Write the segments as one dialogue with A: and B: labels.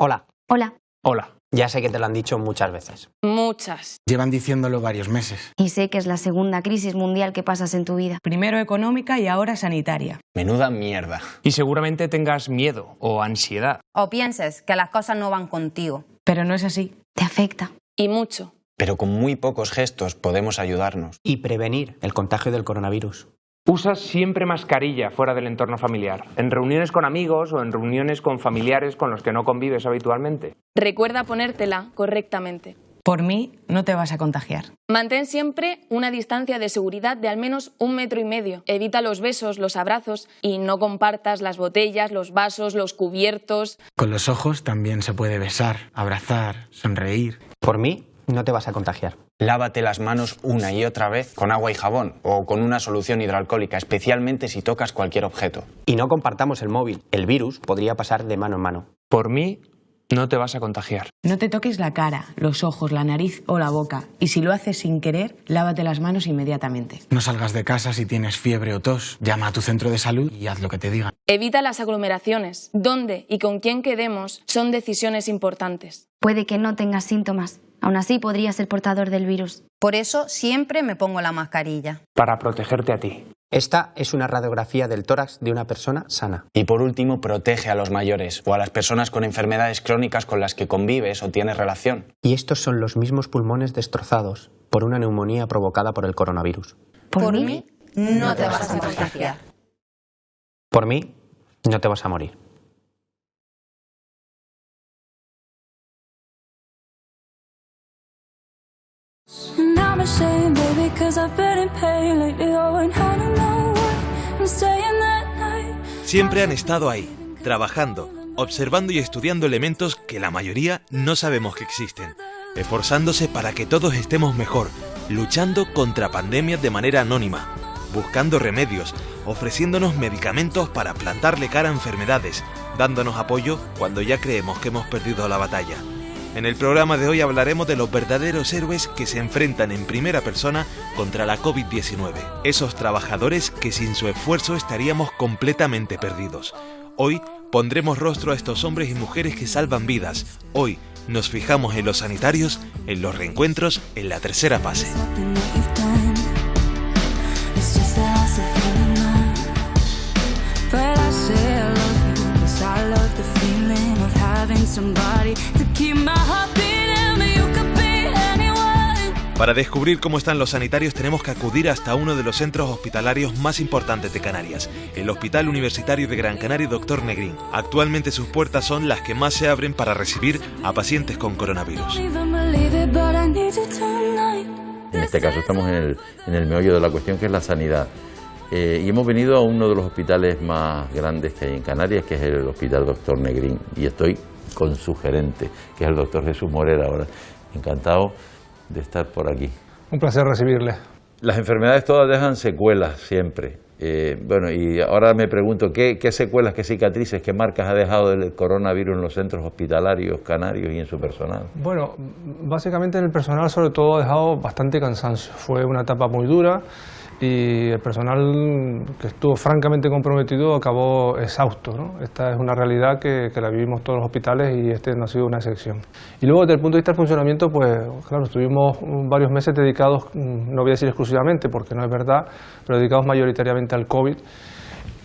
A: Hola.
B: Hola.
A: Hola. Ya sé que te lo han dicho muchas veces.
C: Muchas.
D: Llevan diciéndolo varios meses.
B: Y sé que es la segunda crisis mundial que pasas en tu vida.
E: Primero económica y ahora sanitaria.
F: Menuda mierda.
A: Y seguramente tengas miedo o ansiedad.
G: O pienses que las cosas no van contigo.
E: Pero no es así.
B: Te afecta.
C: Y mucho.
F: Pero con muy pocos gestos podemos ayudarnos.
A: Y prevenir el contagio del coronavirus.
H: Usa siempre mascarilla fuera del entorno familiar, en reuniones con amigos o en reuniones con familiares con los que no convives habitualmente.
C: Recuerda ponértela correctamente.
E: Por mí, no te vas a contagiar.
C: Mantén siempre una distancia de seguridad de al menos 1,5 metros. Evita los besos, los abrazos y no compartas las botellas, los vasos, los cubiertos.
D: Con los ojos también se puede besar, abrazar, sonreír.
A: Por mí, no te vas a contagiar.
F: Lávate las manos una y otra vez con agua y jabón o con una solución hidroalcohólica, especialmente si tocas cualquier objeto.
A: Y no compartamos el móvil. El virus podría pasar de mano en mano.
H: Por mí, no te vas a contagiar.
E: No te toques la cara, los ojos, la nariz o la boca. Y si lo haces sin querer, lávate las manos inmediatamente.
D: No salgas de casa si tienes fiebre o tos. Llama a tu centro de salud y haz lo que te digan.
C: Evita las aglomeraciones. Dónde y con quién quedemos son decisiones importantes.
B: Puede que no tengas síntomas. Aún así podrías ser portador del virus.
G: Por eso siempre me pongo la mascarilla.
H: Para protegerte a ti.
A: Esta es una radiografía del tórax de una persona sana.
F: Y por último, protege a los mayores o a las personas con enfermedades crónicas con las que convives o tienes relación.
A: Y estos son los mismos pulmones destrozados por una neumonía provocada por el coronavirus.
G: Por mí, no te vas a contagiar.
A: Por mí, no te vas a morir.
I: And I'm ashamed, baby, 'cause I've been in pain lately. Oh, and I don't know why I'm staying that night.
J: Siempre han estado ahí, trabajando, observando y estudiando elementos que la mayoría no sabemos que existen, esforzándose para que todos estemos mejor, luchando contra pandemias de manera anónima, buscando remedios, ofreciéndonos medicamentos para plantarle cara a enfermedades, dándonos apoyo cuando ya creemos que hemos perdido la batalla. En el programa de hoy hablaremos de los verdaderos héroes que se enfrentan en primera persona contra la COVID-19. Esos trabajadores que sin su esfuerzo estaríamos completamente perdidos. Hoy pondremos rostro a estos hombres y mujeres que salvan vidas. Hoy nos fijamos en los sanitarios, en los reencuentros, en la tercera fase. Para descubrir cómo están los sanitarios tenemos que acudir hasta uno de los centros hospitalarios más importantes de Canarias, el Hospital Universitario de Gran Canaria Dr. Negrín. Actualmente sus puertas son las que más se abren para recibir a pacientes con coronavirus.
K: En este caso estamos en el meollo de la cuestión, que es la sanidad. Y hemos venido a uno de los hospitales más grandes que hay en Canarias, que es el Hospital Dr. Negrín, y estoy con su gerente, que es el doctor Jesús Morera ahora. Encantado de estar por aquí.
L: Un placer recibirle.
K: Las enfermedades todas dejan secuelas siempre. Bueno, y ahora me pregunto, ¿qué secuelas, qué cicatrices, qué marcas ha dejado el coronavirus en los centros hospitalarios canarios y en su personal?
L: Bueno, básicamente en el personal sobre todo ha dejado bastante cansancio. Fue una etapa muy dura y el personal que estuvo francamente comprometido acabó exhausto, ¿no? Esta es una realidad que la vivimos todos los hospitales y este no ha sido una excepción. Y luego desde el punto de vista del funcionamiento, pues claro, estuvimos varios meses dedicados, no voy a decir exclusivamente porque no es verdad, pero dedicados mayoritariamente al COVID,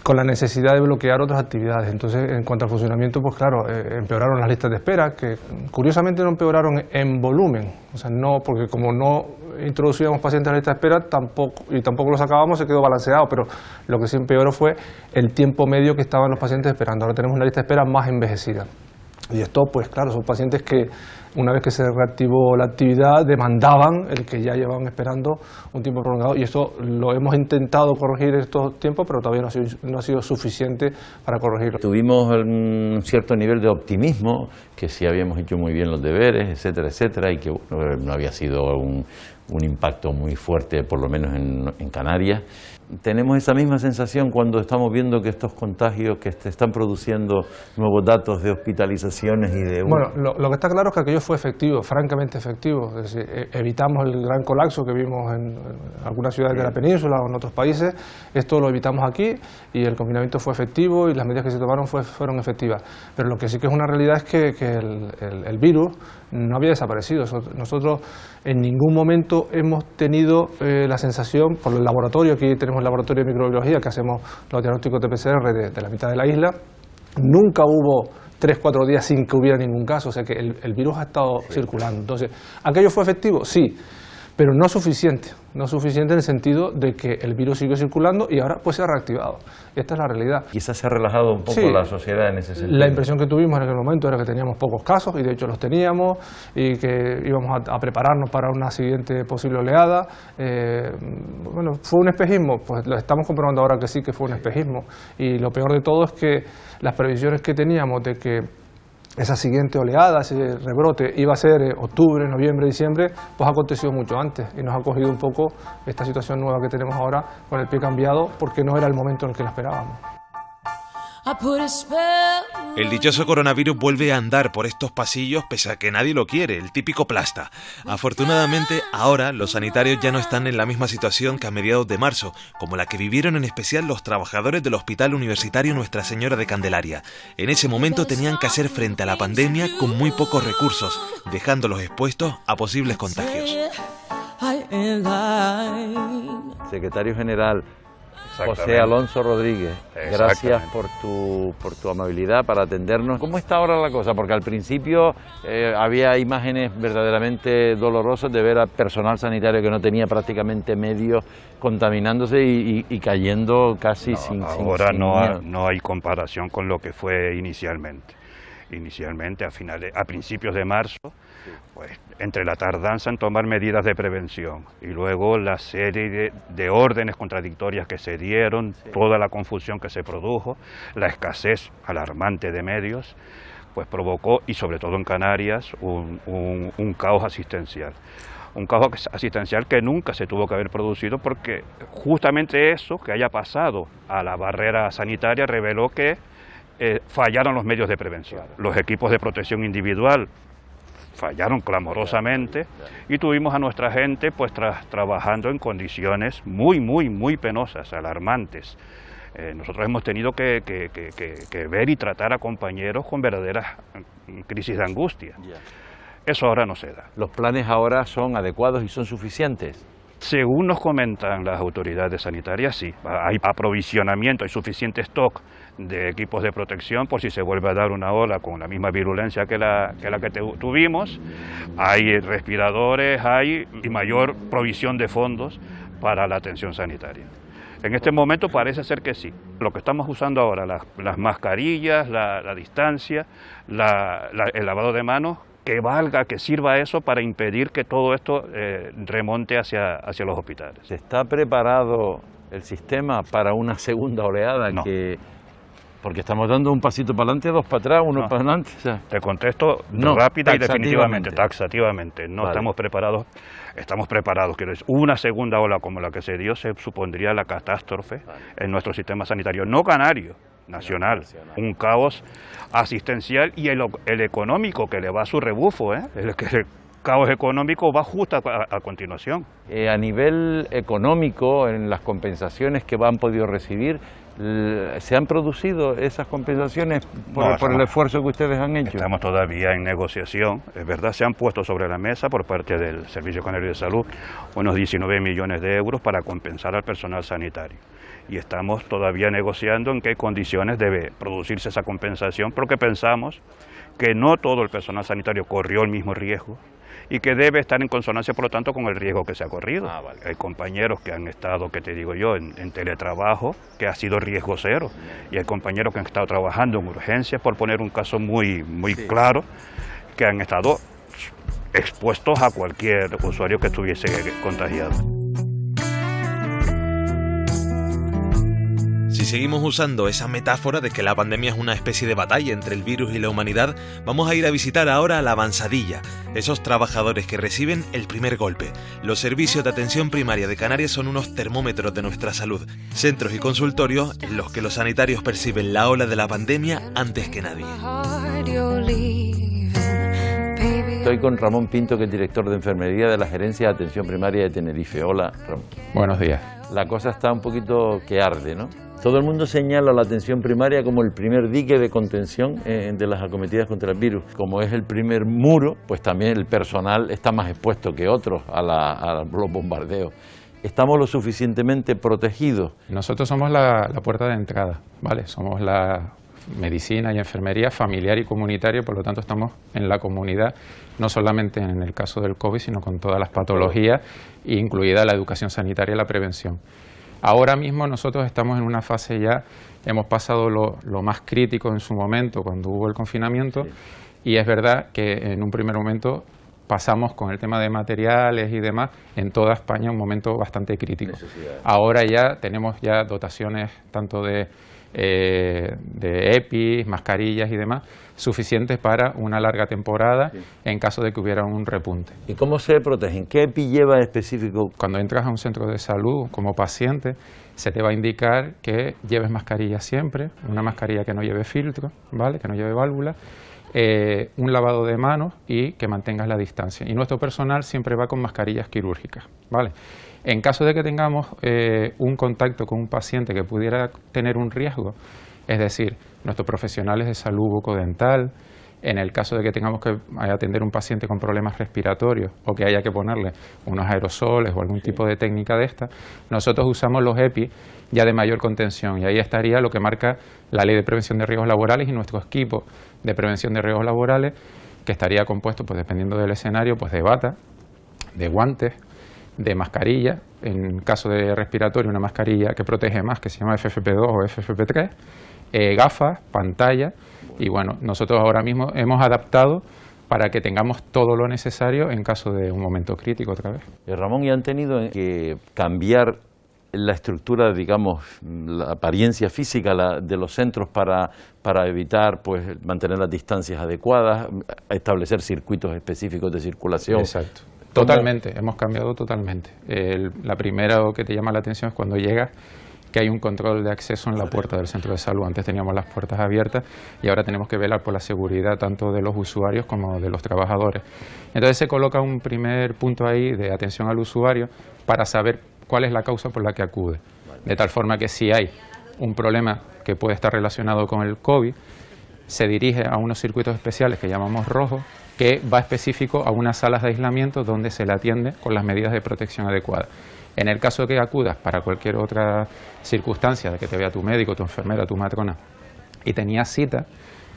L: con la necesidad de bloquear otras actividades. Entonces, en cuanto al funcionamiento, pues claro, empeoraron las listas de espera, que curiosamente no empeoraron en volumen, o sea, no, porque como no introducíamos pacientes a la lista de espera tampoco los sacábamos, se quedó balanceado, pero lo que sí empeoró fue el tiempo medio que estaban los pacientes esperando. Ahora tenemos una lista de espera más envejecida. Y esto, pues claro, son pacientes que una vez que se reactivó la actividad demandaban el que ya llevaban esperando un tiempo prolongado, y esto lo hemos intentado corregir estos tiempos, pero todavía no ha sido suficiente para corregirlo.
K: Tuvimos un cierto nivel de optimismo, que sí habíamos hecho muy bien los deberes, etcétera, etcétera, y que no había sido un impacto muy fuerte, por lo menos en Canarias. Tenemos esa misma sensación cuando estamos viendo que estos contagios que están produciendo nuevos datos de hospitalizaciones y de...
L: Bueno, lo que está claro es que aquellos aquello fue efectivo, francamente efectivo. Es decir, evitamos el gran colapso que vimos en algunas ciudades de la península o en otros países. Esto lo evitamos aquí y el confinamiento fue efectivo y las medidas que se tomaron fueron efectivas. Pero lo que sí que es una realidad es que el virus no había desaparecido. Nosotros en ningún momento hemos tenido la sensación, por el laboratorio, aquí tenemos el laboratorio de microbiología que hacemos los diagnósticos de PCR de la mitad de la isla, nunca hubo 3-4 días sin que hubiera ningún caso, o sea que el virus ha estado circulando. Entonces, ¿aquello fue efectivo? Sí, pero no suficiente en el sentido de que el virus sigue circulando y ahora pues se ha reactivado. Esta es la realidad.
K: Quizás se ha relajado un poco la sociedad en ese sentido.
L: La impresión que tuvimos en aquel momento era que teníamos pocos casos y de hecho los teníamos y que íbamos a prepararnos para una siguiente posible oleada. Bueno, ¿fue un espejismo? Pues lo estamos comprobando ahora que sí que fue un espejismo y lo peor de todo es que las previsiones que teníamos de que esa siguiente oleada, ese rebrote, iba a ser octubre, noviembre, diciembre, pues ha acontecido mucho antes y nos ha cogido un poco esta situación nueva que tenemos ahora con el pie cambiado porque no era el momento en el que la esperábamos.
J: El dichoso coronavirus vuelve a andar por estos pasillos pese a que nadie lo quiere, el típico plasta. Afortunadamente, ahora los sanitarios ya no están en la misma situación que a mediados de marzo, como la que vivieron en especial los trabajadores del Hospital Universitario Nuestra Señora de Candelaria. En ese momento tenían que hacer frente a la pandemia con muy pocos recursos, dejándolos expuestos a posibles contagios.
K: Secretario General José Alonso Rodríguez, gracias por tu amabilidad para atendernos. ¿Cómo está ahora la cosa? Porque al principio había imágenes verdaderamente dolorosas de ver al personal sanitario que no tenía prácticamente medios contaminándose y cayendo casi sin
M: ahora no hay comparación con lo que fue inicialmente. Inicialmente, a principios de marzo, pues, entre la tardanza en tomar medidas de prevención y luego la serie de órdenes contradictorias que se dieron, toda la confusión que se produjo, la escasez alarmante de medios, pues provocó, y sobre todo en Canarias, un caos asistencial. Un caos asistencial que nunca se tuvo que haber producido porque justamente eso, que haya pasado a la barrera sanitaria, reveló que fallaron los medios de prevención. Los equipos de protección individual fallaron clamorosamente y tuvimos a nuestra gente pues trabajando en condiciones muy penosas, alarmantes. Nosotros hemos tenido que ver y tratar a compañeros con verdaderas crisis de angustia. Eso ahora no se da.
K: ¿Los planes ahora son adecuados y son suficientes?
M: Según nos comentan las autoridades sanitarias, sí, hay aprovisionamiento, hay suficiente stock de equipos de protección por si se vuelve a dar una ola con la misma virulencia que la que tuvimos, hay respiradores, hay y mayor provisión de fondos para la atención sanitaria. En este momento parece ser que sí. Lo que estamos usando ahora, las mascarillas, la distancia, el lavado de manos, que sirva eso para impedir que todo esto remonte hacia los hospitales.
K: ¿Está preparado el sistema para una segunda oleada?
M: No.
K: Porque estamos dando un pasito para adelante, dos para atrás, uno para adelante. O sea,
M: te contesto rápida y definitivamente, taxativamente. No estamos preparados. Estamos preparados. Quiero decir, una segunda ola como la que se dio se supondría la catástrofe en nuestro sistema sanitario, no canario, nacional. Un caos asistencial y el económico que le va a su rebufo, el caos económico va justo a continuación.
K: A nivel económico, en las compensaciones que han podido recibir, ¿se han producido esas compensaciones por el esfuerzo que ustedes han hecho?
M: Estamos todavía en negociación, es verdad, se han puesto sobre la mesa por parte del Servicio Canario de Salud unos 19 millones de euros para compensar al personal sanitario. Y estamos todavía negociando en qué condiciones debe producirse esa compensación, porque pensamos que no todo el personal sanitario corrió el mismo riesgo y que debe estar en consonancia, por lo tanto, con el riesgo que se ha corrido. Vale. Hay compañeros que han estado, que te digo yo, en teletrabajo, que ha sido riesgo cero, y hay compañeros que han estado trabajando en urgencias, por poner un caso muy claro, que han estado expuestos a cualquier usuario que estuviese contagiado.
J: Si seguimos usando esa metáfora de que la pandemia es una especie de batalla entre el virus y la humanidad, vamos a ir a visitar ahora a la avanzadilla, esos trabajadores que reciben el primer golpe. Los servicios de atención primaria de Canarias son unos termómetros de nuestra salud, centros y consultorios en los que los sanitarios perciben la ola de la pandemia antes que nadie.
K: Estoy con Ramón Pinto, que es director de enfermería de la Gerencia de Atención Primaria de Tenerife. Hola, Ramón.
N: Buenos días.
K: La cosa está un poquito que arde, ¿no? Todo el mundo señala la atención primaria como el primer dique de contención de las acometidas contra el virus. Como es el primer muro, pues también el personal está más expuesto que otros a los bombardeos. ¿Estamos lo suficientemente protegidos?
N: Nosotros somos la puerta de entrada, ¿vale? Somos la medicina y enfermería familiar y comunitaria, por lo tanto estamos en la comunidad, no solamente en el caso del COVID, sino con todas las patologías, incluida la educación sanitaria y la prevención. Ahora mismo nosotros estamos en una fase ya, hemos pasado lo más crítico en su momento cuando hubo el confinamiento, y es verdad que en un primer momento pasamos con el tema de materiales y demás en toda España un momento bastante crítico. Ahora ya tenemos ya dotaciones tanto de EPIs, mascarillas y demás, suficientes para una larga temporada en caso de que hubiera un repunte.
K: ¿Y cómo se protegen? ¿Qué EPI lleva específico?
N: Cuando entras a un centro de salud como paciente, se te va a indicar que lleves mascarilla siempre, una mascarilla que no lleve filtro, ¿vale? Que no lleve válvula, un lavado de manos y que mantengas la distancia. Y nuestro personal siempre va con mascarillas quirúrgicas, ¿vale? En caso de que tengamos un contacto con un paciente que pudiera tener un riesgo, es decir, nuestros profesionales de salud bucodental, en el caso de que tengamos que atender a un paciente con problemas respiratorios o que haya que ponerle unos aerosoles o algún tipo de técnica de esta, nosotros usamos los EPI ya de mayor contención, y ahí estaría lo que marca la Ley de Prevención de Riesgos Laborales y nuestro equipo de prevención de riesgos laborales, que estaría compuesto, pues dependiendo del escenario, pues de bata, de guantes, de mascarilla, en caso de respiratorio una mascarilla que protege más, que se llama FFP2 o FFP3, gafas, pantalla, y bueno, nosotros ahora mismo hemos adaptado para que tengamos todo lo necesario en caso de un momento crítico otra vez.
K: Ramón, ¿y han tenido que cambiar la estructura, digamos, la apariencia física de los centros para evitar, pues, mantener las distancias adecuadas, establecer circuitos específicos de circulación?
N: Exacto. Totalmente, hemos cambiado totalmente. La primera que te llama la atención es cuando llegas, que hay un control de acceso en la puerta del centro de salud. Antes teníamos las puertas abiertas y ahora tenemos que velar por la seguridad tanto de los usuarios como de los trabajadores. Entonces se coloca un primer punto ahí de atención al usuario para saber cuál es la causa por la que acude. De tal forma que si hay un problema que puede estar relacionado con el COVID, se dirige a unos circuitos especiales que llamamos rojos, que va específico a unas salas de aislamiento donde se le atiende con las medidas de protección adecuadas. En el caso de que acudas para cualquier otra circunstancia, de que te vea tu médico, tu enfermera, tu matrona, y tenías cita,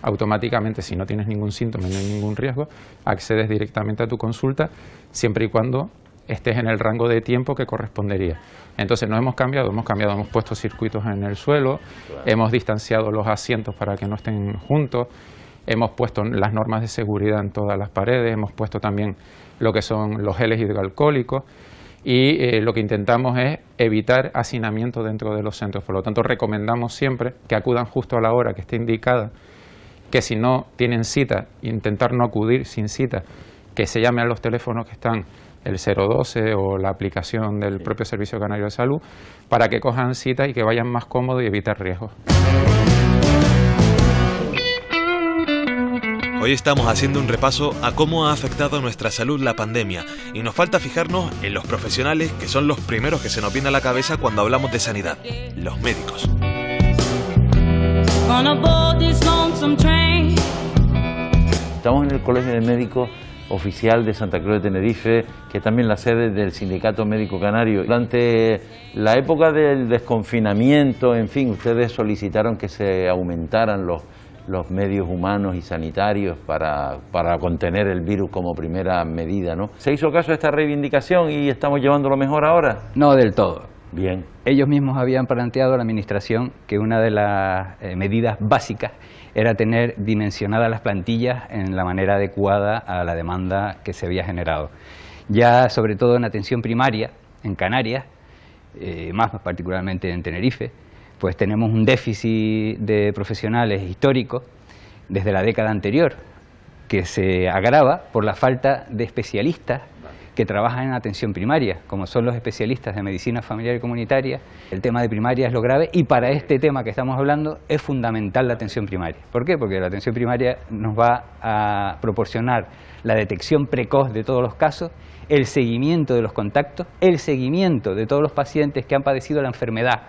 N: automáticamente, si no tienes ningún síntoma y no hay ningún riesgo, accedes directamente a tu consulta, siempre y cuando estés en el rango de tiempo que correspondería. Entonces no hemos cambiado, hemos puesto circuitos en el suelo, hemos distanciado los asientos para que no estén juntos, hemos puesto las normas de seguridad en todas las paredes, hemos puesto también lo que son los geles hidroalcohólicos, y lo que intentamos es evitar hacinamiento dentro de los centros. Por lo tanto, recomendamos siempre que acudan justo a la hora que esté indicada, que si no tienen cita, intentar no acudir sin cita, que se llame a los teléfonos que están el 012 o la aplicación del propio Servicio Canario de Salud, para que cojan cita y que vayan más cómodos y evitar riesgos.
J: Hoy estamos haciendo un repaso a cómo ha afectado a nuestra salud la pandemia, y nos falta fijarnos en los profesionales, que son los primeros que se nos viene a la cabeza cuando hablamos de sanidad: los médicos.
K: Estamos en el Colegio de Médicos Oficial de Santa Cruz de Tenerife, que es también la sede del Sindicato Médico Canario. Durante la época del desconfinamiento, en fin, ustedes solicitaron que se aumentaran los medios humanos y sanitarios para contener el virus como primera medida, ¿no? ¿Se hizo caso a esta reivindicación y estamos llevándolo mejor ahora?
O: No del todo.
K: Bien.
O: Ellos mismos habían planteado a la Administración que una de las medidas básicas era tener dimensionadas las plantillas en la manera adecuada a la demanda que se había generado. Ya sobre todo en atención primaria, en Canarias, más particularmente en Tenerife, pues tenemos un déficit de profesionales histórico desde la década anterior, que se agrava por la falta de especialistas que que trabajan en atención primaria, como son los especialistas de medicina familiar y comunitaria. El tema de primaria es lo grave y para este tema que estamos hablando es fundamental la atención primaria. ¿Por qué? Porque la atención primaria nos va a proporcionar la detección precoz de todos los casos, el seguimiento de los contactos, el seguimiento de todos los pacientes que han padecido la enfermedad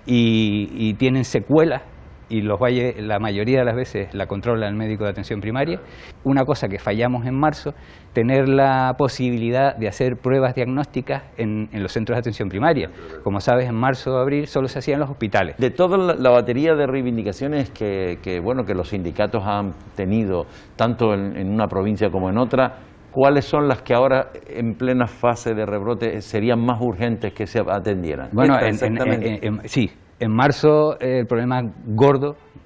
O: y tienen secuelas, y la mayoría de las veces la controla el médico de atención primaria. Una cosa que fallamos en marzo, tener la posibilidad de hacer pruebas diagnósticas en los centros de atención primaria. Como sabes, en marzo o abril solo se hacían en los hospitales.
K: De toda la batería de reivindicaciones que los sindicatos han tenido, tanto en una provincia como en otra, ¿cuáles son las que ahora, en plena fase de rebrote, serían más urgentes que se atendieran?
O: Bueno, sí. En marzo el problema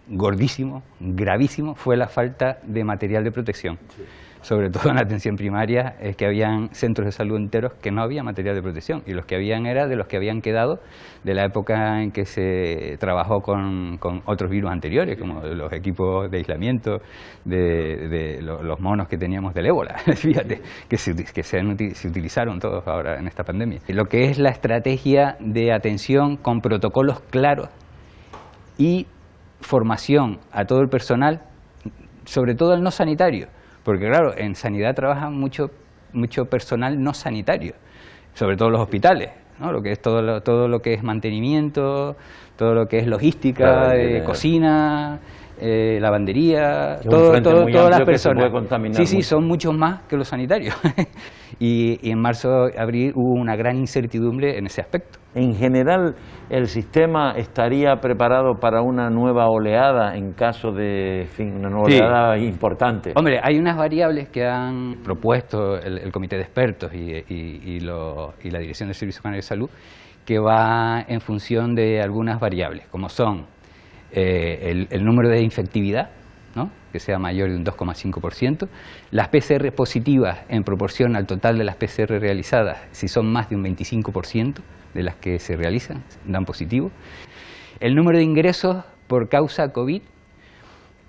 O: gordísimo, gravísimo, fue la falta de material de protección. Sí. Sobre todo en la atención primaria, es que habían centros de salud enteros que no había material de protección, y los que habían era de los que habían quedado de la época en que se trabajó con otros virus anteriores, como los equipos de aislamiento, de los monos que teníamos del ébola, fíjate, que se utilizaron todos ahora en esta pandemia. Lo que es la estrategia de atención con protocolos claros y formación a todo el personal, sobre todo el no sanitario. Porque claro, en sanidad trabaja mucho personal no sanitario, sobre todo los hospitales, ¿no? Lo que es todo lo que es mantenimiento, todo lo que es logística, cocina, lavandería, todas las personas. Sí, son muchos más que los sanitarios. y en marzo, abril hubo una gran incertidumbre en ese aspecto.
K: En general, ¿el sistema estaría preparado para una nueva oleada en caso de una nueva oleada importante?
O: Hombre, hay unas variables que han propuesto el comité de expertos y la Dirección del Servicio Canario de Salud, que va en función de algunas variables, como son el número de infectividad, ¿no?, que sea mayor de un 2,5%, las PCR positivas en proporción al total de las PCR realizadas, si son más de un 25% de las que se realizan, dan positivo, el número de ingresos por causa COVID,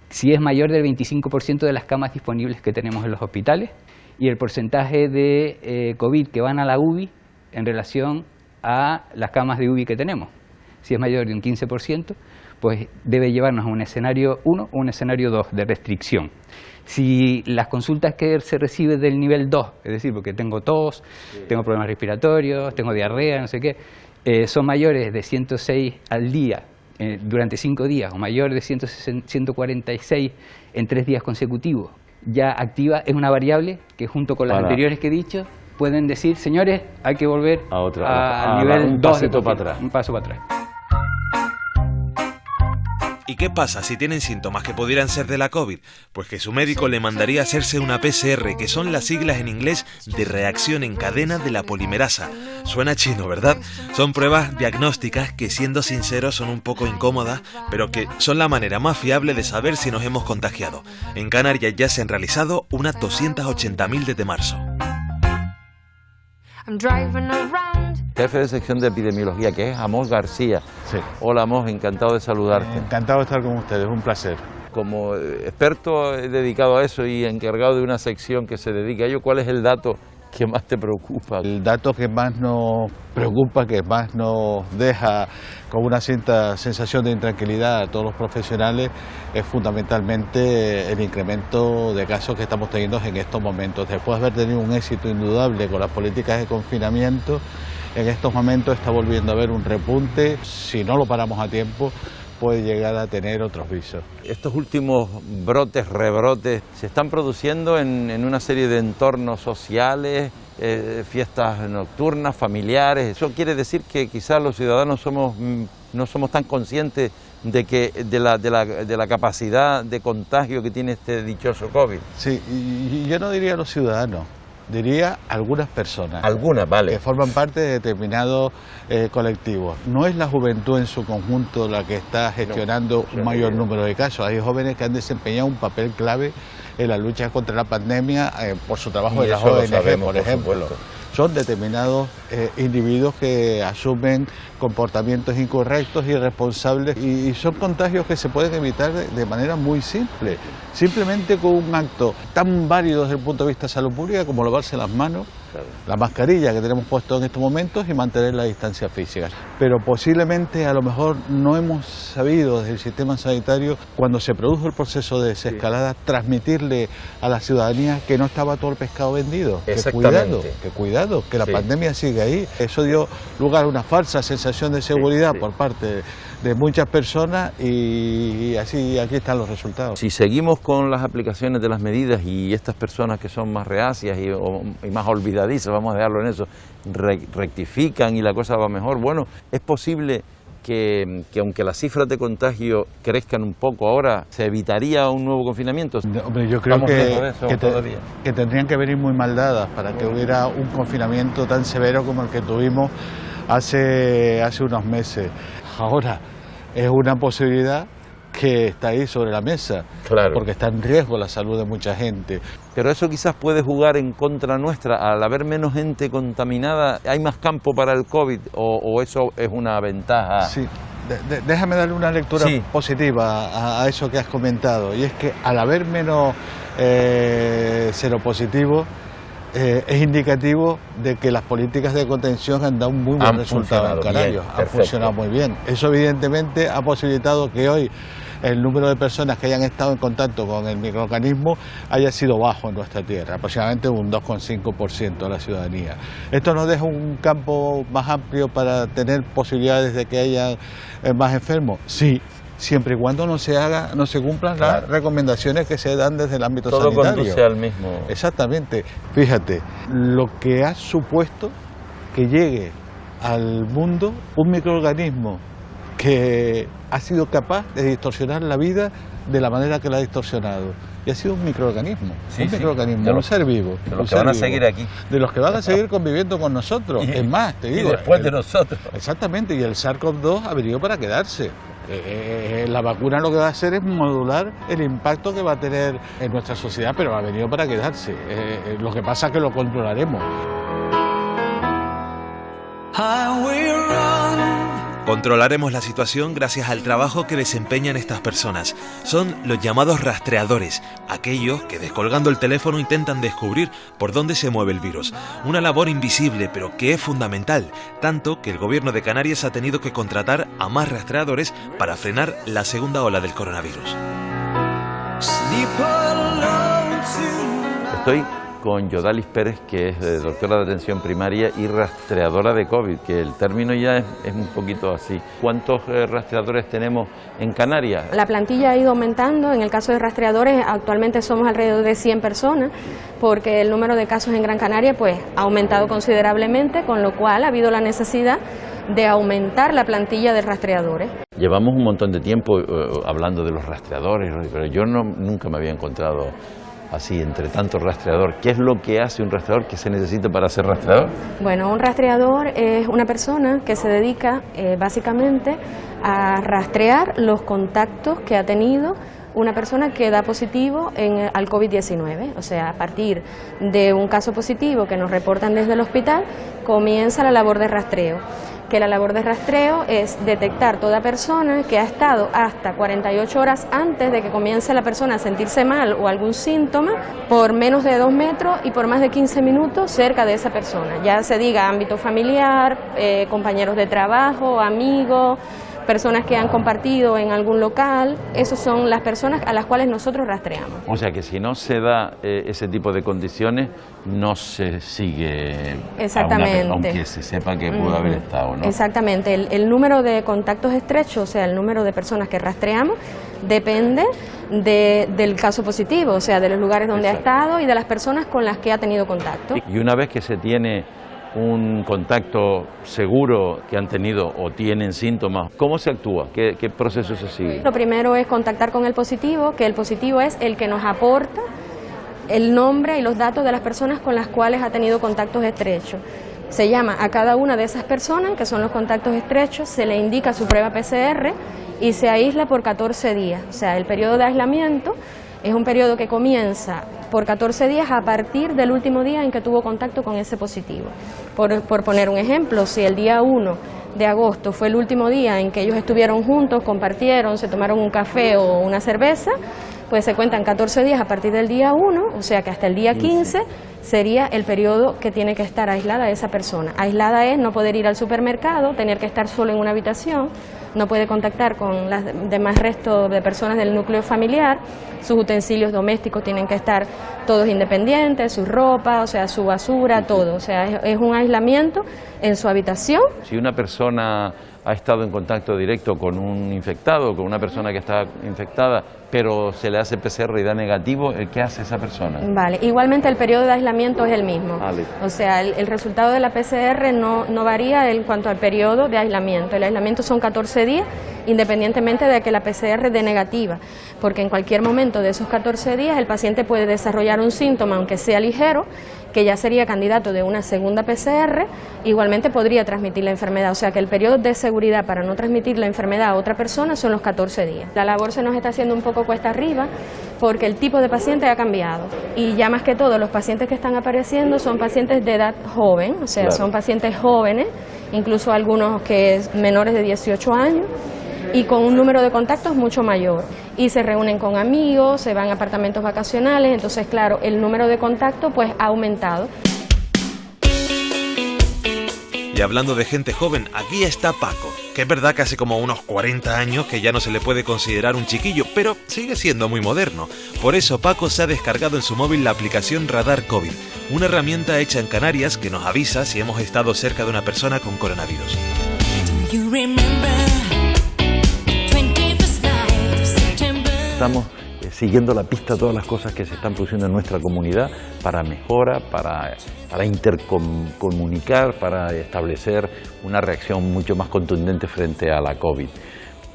O: si es mayor del 25% de las camas disponibles que tenemos en los hospitales, y el porcentaje de COVID que van a la UBI en relación a las camas de UBI que tenemos. Si es mayor de un 15%, pues debe llevarnos a un escenario 1 o un escenario 2 de restricción. Si las consultas que se reciben del nivel 2, es decir, porque tengo tos, tengo problemas respiratorios, tengo diarrea, no sé qué, son mayores de 106 al día durante 5 días o mayores de 146 en 3 días consecutivos, ya activa, es una variable que junto con las anteriores que he dicho pueden decir, señores, hay que volver al nivel 2 de un paso para atrás.
J: ¿Y qué pasa si tienen síntomas que pudieran ser de la COVID? Pues que su médico le mandaría hacerse una PCR, que son las siglas en inglés de reacción en cadena de la polimerasa. Suena chino, ¿verdad? Son pruebas diagnósticas que, siendo sinceros, son un poco incómodas, pero que son la manera más fiable de saber si nos hemos contagiado. En Canarias ya se han realizado unas 280.000 desde marzo.
K: Jefe de sección de epidemiología, que es Amos García. Sí. Hola Amos, encantado de saludarte.
P: Encantado de estar con ustedes, un placer.
K: Como experto dedicado a eso y encargado de una sección que se dedica a ello, ¿cuál es el dato que más te preocupa?
P: El dato que más nos preocupa, que más nos deja con una cierta sensación de intranquilidad a todos los profesionales, es fundamentalmente el incremento de casos que estamos teniendo en estos momentos. Después de haber tenido un éxito indudable con las políticas de confinamiento, en estos momentos está volviendo a haber un repunte. Si no lo paramos a tiempo, puede llegar a tener otros visos.
K: Estos últimos brotes, rebrotes, se están produciendo en una serie de entornos sociales, fiestas nocturnas, familiares. Eso quiere decir que quizás los ciudadanos no somos tan conscientes de la capacidad de contagio que tiene este dichoso COVID.
P: Sí, y yo no diría los ciudadanos. Diría algunas personas.
K: Algunas, vale.
P: Que forman parte de determinados colectivos. No es la juventud en su conjunto la que está gestionando un mayor número de casos. Hay jóvenes que han desempeñado un papel clave en la lucha contra la pandemia por su trabajo en las ONG, por ejemplo. Son determinados individuos que asumen comportamientos incorrectos, irresponsables, y son contagios que se pueden evitar de manera muy simple. Simplemente con un acto tan válido desde el punto de vista de salud pública como lavarse las manos la mascarilla que tenemos puesto en estos momentos y mantener la distancia física. Pero posiblemente a lo mejor no hemos sabido desde el sistema sanitario, cuando se produjo el proceso de desescalada, transmitirle a la ciudadanía que no estaba todo el pescado vendido. Que cuidado, que la pandemia sigue ahí. Eso dio lugar a una falsa sensación de seguridad por parte de muchas personas y así aquí están los resultados.
K: Si seguimos con las aplicaciones de las medidas y estas personas que son más reacias y más olvidadizas, vamos a dejarlo en eso, rectifican y la cosa va mejor, bueno, es posible que aunque las cifras de contagio crezcan un poco ahora, ¿se evitaría un nuevo confinamiento?
P: Hombre, yo creo que tendrían que venir muy mal dadas para que hubiera un confinamiento tan severo como el que tuvimos hace unos meses. Ahora, es una posibilidad que está ahí sobre la mesa, porque está en riesgo la salud de mucha gente.
K: Pero eso quizás puede jugar en contra nuestra. Al haber menos gente contaminada, ¿hay más campo para el COVID o eso es una ventaja?
P: Sí, déjame darle una lectura positiva a eso que has comentado, y es que al haber menos seropositivos, es indicativo de que las políticas de contención han dado un muy buen resultado en Canarias, han funcionado muy bien. Eso evidentemente ha posibilitado que hoy el número de personas que hayan estado en contacto con el microorganismo haya sido bajo en nuestra tierra, aproximadamente un 2,5% de la ciudadanía. Esto nos deja un campo más amplio para tener posibilidades de que haya más enfermos. Sí, siempre y cuando no se cumplan las recomendaciones que se dan desde el ámbito sanitario.
K: Todo conduce al mismo.
P: Exactamente. Fíjate, lo que ha supuesto que llegue al mundo un microorganismo que ha sido capaz de distorsionar la vida de la manera que la ha distorsionado. Y ha sido un microorganismo, un ser vivo.
K: De los que van a seguir aquí.
P: De los que van a seguir conviviendo con nosotros. Es más, te digo.
K: Y después de nosotros.
P: Exactamente, y el SARS-CoV-2 ha venido para quedarse. La vacuna lo que va a hacer es modular el impacto que va a tener en nuestra sociedad, pero ha venido para quedarse. Lo que pasa es que lo controlaremos.
J: Controlaremos la situación gracias al trabajo que desempeñan estas personas. Son los llamados rastreadores, aquellos que descolgando el teléfono intentan descubrir por dónde se mueve el virus. Una labor invisible, pero que es fundamental, tanto que el gobierno de Canarias ha tenido que contratar a más rastreadores para frenar la segunda ola del coronavirus.
K: Estoy con Yodalis Pérez, que es doctora de atención primaria y rastreadora de COVID, que el término ya es un poquito así. ¿Cuántos rastreadores tenemos en Canarias?
Q: La plantilla ha ido aumentando. En el caso de rastreadores, actualmente somos alrededor de 100 personas, porque el número de casos en Gran Canaria pues, ha aumentado considerablemente, con lo cual ha habido la necesidad de aumentar la plantilla de rastreadores.
K: Llevamos un montón de tiempo hablando de los rastreadores, pero yo nunca me había encontrado así, entre tanto rastreador. ¿Qué es lo que hace un rastreador? ¿Qué se necesita para ser rastreador?
Q: Bueno, un rastreador es una persona que se dedica básicamente a rastrear los contactos que ha tenido una persona que da positivo al COVID-19. O sea, a partir de un caso positivo que nos reportan desde el hospital, comienza la labor de rastreo. Que la labor de rastreo es detectar toda persona que ha estado hasta 48 horas antes de que comience la persona a sentirse mal o algún síntoma por menos de 2 metros y por más de 15 minutos cerca de esa persona. Ya se diga ámbito familiar, compañeros de trabajo, amigos, personas que han compartido en algún local. Esas son las personas a las cuales nosotros rastreamos.
K: O sea que si no se da ese tipo de condiciones, no se sigue.
Q: Exactamente.
K: Aunque se sepa que pudo haber estado, ¿no?
Q: Exactamente. El número de contactos estrechos, o sea, el número de personas que rastreamos, depende del caso positivo, o sea, de los lugares donde ha estado y de las personas con las que ha tenido contacto.
K: Y una vez que se tiene un contacto seguro que han tenido o tienen síntomas, ¿cómo se actúa? ¿Qué proceso se sigue?
Q: Lo primero es contactar con el positivo, que el positivo es el que nos aporta el nombre y los datos de las personas con las cuales ha tenido contactos estrechos. Se llama a cada una de esas personas, que son los contactos estrechos, se le indica su prueba PCR y se aísla por 14 días. O sea, el periodo de aislamiento es un periodo que comienza por 14 días a partir del último día en que tuvo contacto con ese positivo. Por poner un ejemplo, si el día 1 de agosto fue el último día en que ellos estuvieron juntos, compartieron, se tomaron un café o una cerveza, pues se cuentan 14 días a partir del día 1, o sea que hasta el día 15 sería el periodo que tiene que estar aislada esa persona. Aislada es no poder ir al supermercado, tener que estar solo en una habitación, no puede contactar con los demás restos de personas del núcleo familiar, sus utensilios domésticos tienen que estar todos independientes, su ropa, o sea, su basura, todo. O sea, es un aislamiento en su habitación.
K: Si una persona ha estado en contacto directo con un infectado, con una persona que está infectada, pero se le hace PCR y da negativo, ¿qué hace esa persona?
Q: Vale, igualmente el periodo de aislamiento es el mismo. O sea, el resultado de la PCR no varía en cuanto al periodo de aislamiento. El aislamiento son 14 días, independientemente de que la PCR dé negativa, porque en cualquier momento de esos 14 días el paciente puede desarrollar un síntoma, aunque sea ligero, que ya sería candidato de una segunda PCR, igualmente podría transmitir la enfermedad. O sea que el periodo de seguridad para no transmitir la enfermedad a otra persona son los 14 días. La labor se nos está haciendo un poco cuesta arriba porque el tipo de paciente ha cambiado y ya más que todo los pacientes que están apareciendo son pacientes de edad joven, o sea, son pacientes jóvenes, incluso algunos que menores de 18 años, y con un número de contactos mucho mayor, y se reúnen con amigos, se van a apartamentos vacacionales, entonces claro, el número de contactos pues ha aumentado.
J: Y hablando de gente joven, aquí está Paco, que es verdad que hace como unos 40 años que ya no se le puede considerar un chiquillo, pero sigue siendo muy moderno. Por eso Paco se ha descargado en su móvil la aplicación Radar COVID, una herramienta hecha en Canarias que nos avisa si hemos estado cerca de una persona con coronavirus.
K: Estamos siguiendo la pista a todas las cosas que se están produciendo en nuestra comunidad para mejora, para intercomunicar, para establecer una reacción mucho más contundente frente a la COVID.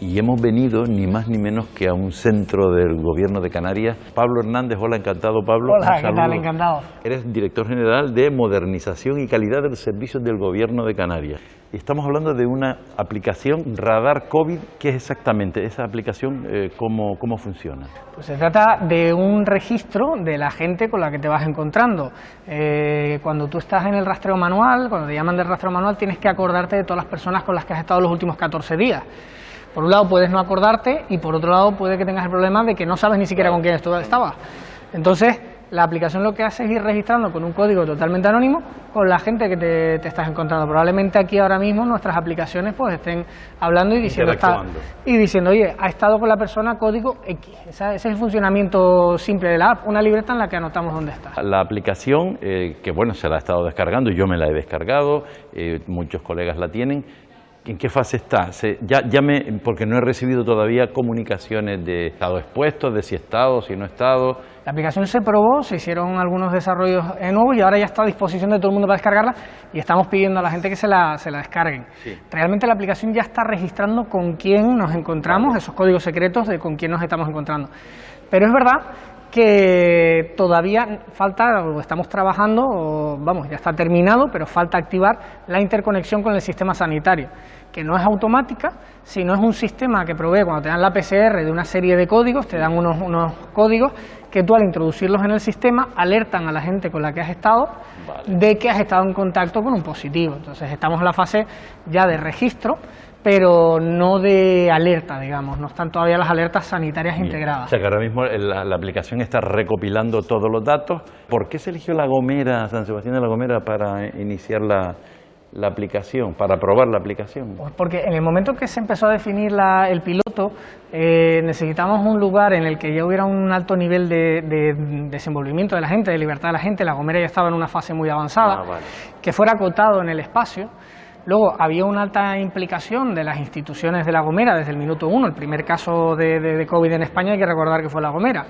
K: Y hemos venido ni más ni menos que a un centro del Gobierno de Canarias. Pablo Hernández, hola, encantado Pablo.
R: Hola, ¿qué tal? Encantado.
K: Eres director general de Modernización y Calidad de los Servicios del Gobierno de Canarias. Y estamos hablando de una aplicación Radar COVID. ¿Qué es exactamente esa aplicación? ¿Cómo funciona?
R: Pues se trata de un registro de la gente con la que te vas encontrando. Cuando tú estás en el rastreo manual, cuando te llaman del rastreo manual, tienes que acordarte de todas las personas con las que has estado los últimos 14 días. Por un lado puedes no acordarte y por otro lado puede que tengas el problema de que no sabes ni siquiera con quién estabas. Entonces la aplicación lo que hace es ir registrando con un código totalmente anónimo con la gente que te estás encontrando. Probablemente aquí ahora mismo nuestras aplicaciones pues estén hablando y diciendo, oye, ha estado con la persona código X. Ese es el funcionamiento simple de la app, una libreta en la que anotamos dónde está.
K: La aplicación, que bueno, se la ha estado descargando, yo me la he descargado, muchos colegas la tienen. ¿En qué fase está? Porque no he recibido todavía comunicaciones de estado expuesto, de si he estado, si no he estado.
R: La aplicación se probó, se hicieron algunos desarrollos nuevos y ahora ya está a disposición de todo el mundo para descargarla y estamos pidiendo a la gente que se la descarguen. Sí. Realmente la aplicación ya está registrando con quién nos encontramos, esos códigos secretos de con quién nos estamos encontrando. Pero es verdad que todavía falta, o estamos trabajando, o vamos, ya está terminado, pero falta activar la interconexión con el sistema sanitario, que no es automática, sino es un sistema que provee, cuando te dan la PCR, de una serie de códigos, te dan unos códigos que tú al introducirlos en el sistema alertan a la gente con la que has estado de que has estado en contacto con un positivo. Entonces estamos en la fase ya de registro, pero no de alerta, digamos, no están todavía las alertas sanitarias integradas.
K: O sea que ahora mismo la aplicación está recopilando todos los datos. ¿Por qué se eligió La Gomera, San Sebastián de La Gomera, para iniciar la aplicación, para probar la aplicación?
R: Pues porque en el momento que se empezó a definir el piloto, necesitamos un lugar en el que ya hubiera un alto nivel de desenvolvimiento de la gente, de libertad de la gente. La Gomera ya estaba en una fase muy avanzada, que fuera acotado en el espacio. Luego había una alta implicación de las instituciones de La Gomera desde el minuto 1, el primer caso de COVID en España hay que recordar que fue La Gomera.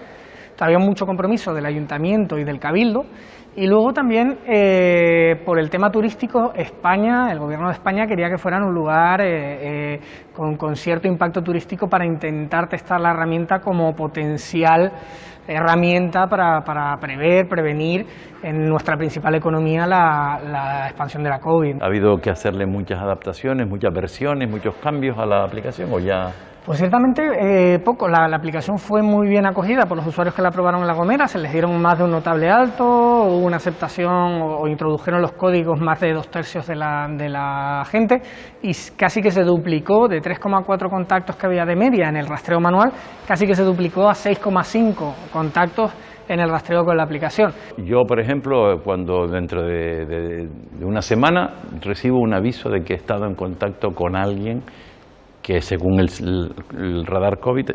R: Había mucho compromiso del Ayuntamiento y del Cabildo y luego también por el tema turístico España, el Gobierno de España quería que fueran un lugar con cierto impacto turístico para intentar testar la herramienta como potencial herramienta para prevenir en nuestra principal economía la expansión de la COVID.
K: ¿Ha habido que hacerle muchas adaptaciones, muchas versiones, muchos cambios a la aplicación o ya...?
R: Pues ciertamente poco. La aplicación fue muy bien acogida por los usuarios que la probaron en La Gomera, se les dieron más de un notable alto, hubo una aceptación o introdujeron los códigos más de 2/3 de la gente y casi que se duplicó de 3,4 contactos que había de media en el rastreo manual, casi que se duplicó a 6,5 contactos en el rastreo con la aplicación.
K: Yo, por ejemplo, cuando dentro de una semana recibo un aviso de que he estado en contacto con alguien que según el radar COVID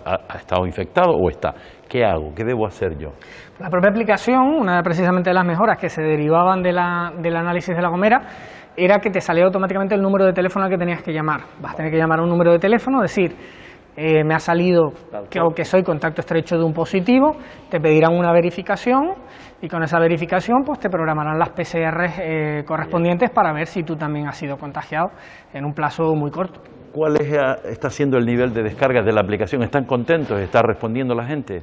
K: ha estado infectado o está. ¿Qué hago? ¿Qué debo hacer yo?
R: La propia aplicación, una precisamente de las mejoras que se derivaban del análisis de La Gomera, era que te salía automáticamente el número de teléfono al que tenías que llamar. Vas a tener que llamar a un número de teléfono, decir, me ha salido que soy contacto estrecho de un positivo, te pedirán una verificación y con esa verificación pues te programarán las PCR correspondientes para ver si tú también has sido contagiado en un plazo muy corto.
K: ¿Cuál está siendo el nivel de descargas de la aplicación? ¿Están contentos? ¿Está respondiendo la gente?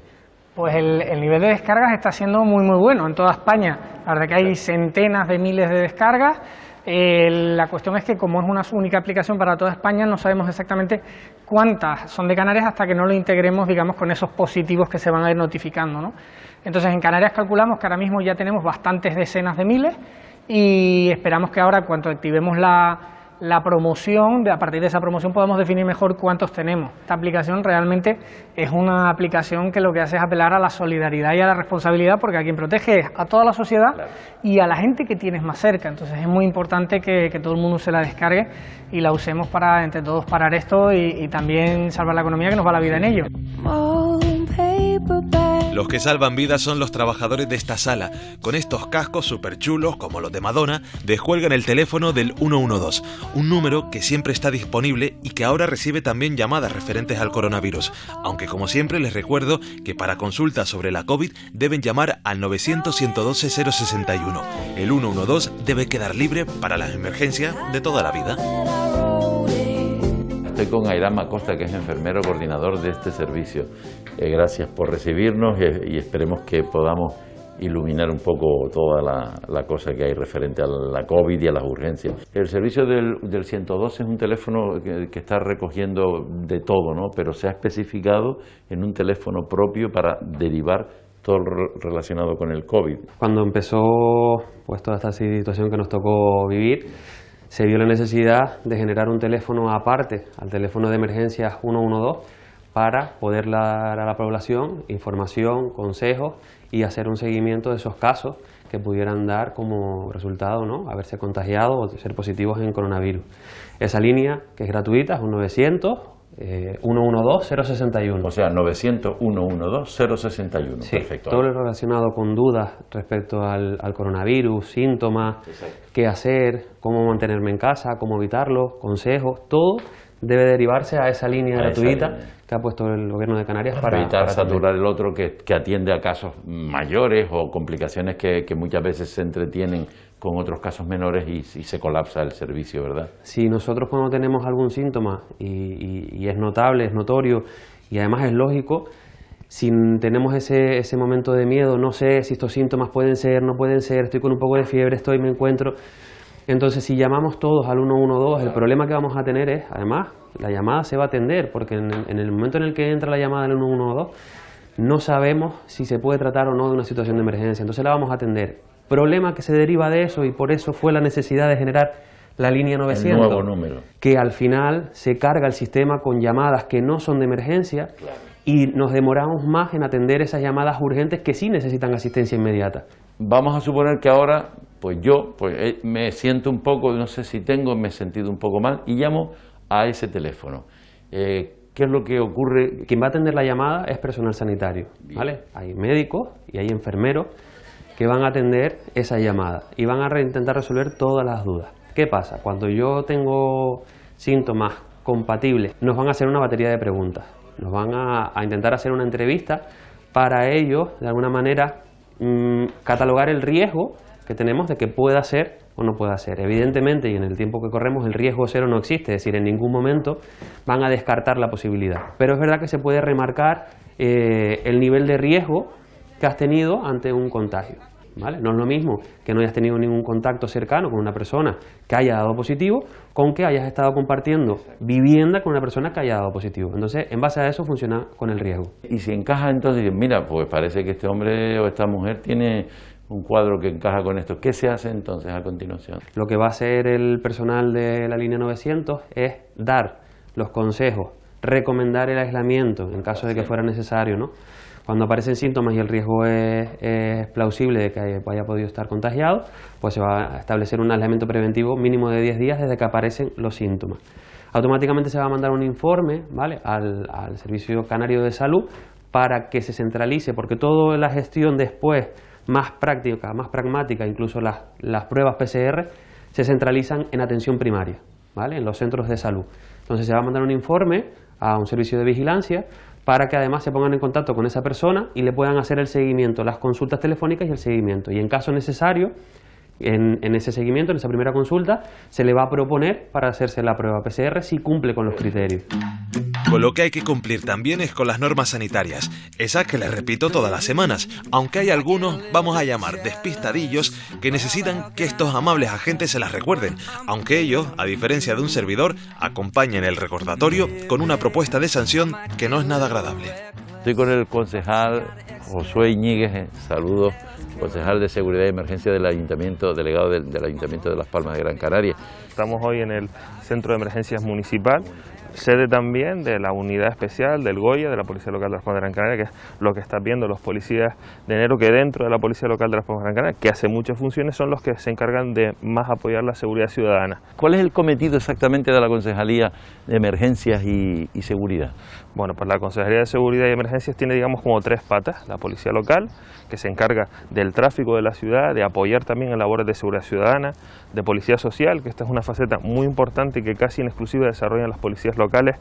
R: Pues el nivel de descargas está siendo muy bueno en toda España. La verdad que hay centenas de miles de descargas. La cuestión es que como es una única aplicación para toda España, no sabemos exactamente cuántas son de Canarias hasta que no lo integremos, digamos, con esos positivos que se van a ir notificando, ¿no? Entonces en Canarias calculamos que ahora mismo ya tenemos bastantes decenas de miles y esperamos que ahora, cuando activemos la promoción, a partir de esa promoción podemos definir mejor cuántos tenemos. Esta aplicación realmente es una aplicación que lo que hace es apelar a la solidaridad y a la responsabilidad, porque a quien protege es a toda la sociedad y a la gente que tienes más cerca. Entonces es muy importante que todo el mundo se la descargue y la usemos para entre todos parar esto y también salvar la economía, que nos va la vida en ello.
J: Los que salvan vidas son los trabajadores de esta sala. Con estos cascos súper chulos, como los de Madonna, descuelgan el teléfono del 112, un número que siempre está disponible y que ahora recibe también llamadas referentes al coronavirus. Aunque como siempre les recuerdo que para consultas sobre la COVID deben llamar al 900-112-061. El 112 debe quedar libre para las emergencias de toda la vida.
K: Estoy con Ayrán Acosta, que es enfermero coordinador de este servicio. Gracias por recibirnos y esperemos que podamos iluminar un poco toda la cosa que hay referente a la COVID y a las urgencias. El servicio del 112 es un teléfono que está recogiendo de todo, ¿no? Pero se ha especificado en un teléfono propio para derivar todo relacionado con el COVID.
A: Cuando empezó pues toda esta situación que nos tocó vivir, se vio la necesidad de generar un teléfono aparte al teléfono de emergencias 112 para poder dar a la población información, consejos y hacer un seguimiento de esos casos que pudieran dar como resultado, ¿no?, haberse contagiado o ser positivos en coronavirus. Esa línea, que es gratuita, es un 900-112-061.
K: O sea, 900-112-061.
A: Sí,
K: perfecto.
A: Todo lo relacionado con dudas respecto al coronavirus, síntomas, qué hacer, cómo mantenerme en casa, cómo evitarlo, consejos, todo debe derivarse a esa línea gratuita que ha puesto el Gobierno de Canarias para
K: evitar saturar el otro que atiende a casos mayores o complicaciones que muchas veces se entretienen con otros casos menores y se colapsa el servicio, ¿verdad?
A: Si nosotros cuando tenemos algún síntoma y es notable, es notorio y además es lógico, si tenemos ese momento de miedo, no sé si estos síntomas pueden ser, no pueden ser, estoy con un poco de fiebre, me encuentro. Entonces, si llamamos todos al 112, el problema que vamos a tener es, además, la llamada se va a atender, porque en el momento en el que entra la llamada del 112, no sabemos si se puede tratar o no de una situación de emergencia, entonces la vamos a atender. Problema que se deriva de eso y por eso fue la necesidad de generar la línea 900,
K: el nuevo número,
A: que al final se carga el sistema con llamadas que no son de emergencia y nos demoramos más en atender esas llamadas urgentes que sí necesitan asistencia inmediata.
K: Vamos a suponer que ahora, yo me siento un poco, no sé si me he sentido un poco mal y llamo a ese teléfono. ¿Qué es lo que ocurre?
A: Quien va a atender la llamada es personal sanitario, ¿vale? Hay médicos y hay enfermeros que van a atender esa llamada y van a intentar resolver todas las dudas. ¿Qué pasa? Cuando yo tengo síntomas compatibles, nos van a hacer una batería de preguntas. Nos van a intentar hacer una entrevista para ellos, de alguna manera, catalogar el riesgo que tenemos de que pueda ser o no pueda ser. Evidentemente, y en el tiempo que corremos, el riesgo cero no existe, es decir, en ningún momento van a descartar la posibilidad. Pero es verdad que se puede remarcar el nivel de riesgo que has tenido ante un contagio. ¿vale? No es lo mismo que no hayas tenido ningún contacto cercano con una persona que haya dado positivo con que hayas estado compartiendo vivienda con una persona que haya dado positivo. Entonces, en base a eso funciona con el riesgo.
K: Y si encaja, entonces, mira, pues parece que este hombre o esta mujer tiene un cuadro que encaja con esto. ¿Qué se hace entonces a continuación?
A: Lo que va a hacer el personal de la línea 900 es dar los consejos, recomendar el aislamiento en caso de que fuera necesario, ¿no? Cuando aparecen síntomas y el riesgo es plausible de que haya podido estar contagiado, pues se va a establecer un aislamiento preventivo mínimo de 10 días desde que aparecen los síntomas. Automáticamente se va a mandar un informe, ¿vale?, al Servicio Canario de Salud para que se centralice, porque toda la gestión después, más práctica, más pragmática, incluso las pruebas PCR, se centralizan en atención primaria, ¿vale?, en los centros de salud. Entonces se va a mandar un informe a un servicio de vigilancia para que además se pongan en contacto con esa persona y le puedan hacer el seguimiento, las consultas telefónicas y el seguimiento. Y en caso necesario, en ese seguimiento, en esa primera consulta, se le va a proponer para hacerse la prueba PCR si cumple con los criterios.
J: Con lo que hay que cumplir también es con las normas sanitarias, esas que les repito todas las semanas, aunque hay algunos, vamos a llamar despistadillos, que necesitan que estos amables agentes se las recuerden, aunque ellos, a diferencia de un servidor, acompañen el recordatorio con una propuesta de sanción que no es nada agradable.
K: Estoy con el concejal Josué Iñiguez, saludos, concejal de Seguridad y Emergencia del Ayuntamiento, delegado del Ayuntamiento de Las Palmas de Gran Canaria.
S: Estamos hoy en el Centro de Emergencias Municipal, sede también de la unidad especial del Goya, de la Policía Local de Las Palmas de Gran Canaria, que es lo que están viendo los policías de enero, que dentro de la Policía Local de Las Palmas de Gran Canaria, que hace muchas funciones, son los que se encargan de más apoyar la seguridad ciudadana.
K: ¿Cuál es el cometido exactamente de la Concejalía de Emergencias y Seguridad?
S: Bueno, pues la Concejalía de Seguridad y Emergencias tiene, digamos, como tres patas. La Policía Local, que se encarga del tráfico de la ciudad, de apoyar también en labores de seguridad ciudadana, de Policía Social, que esta es una faceta muy importante y que casi en exclusiva desarrollan las policías locales,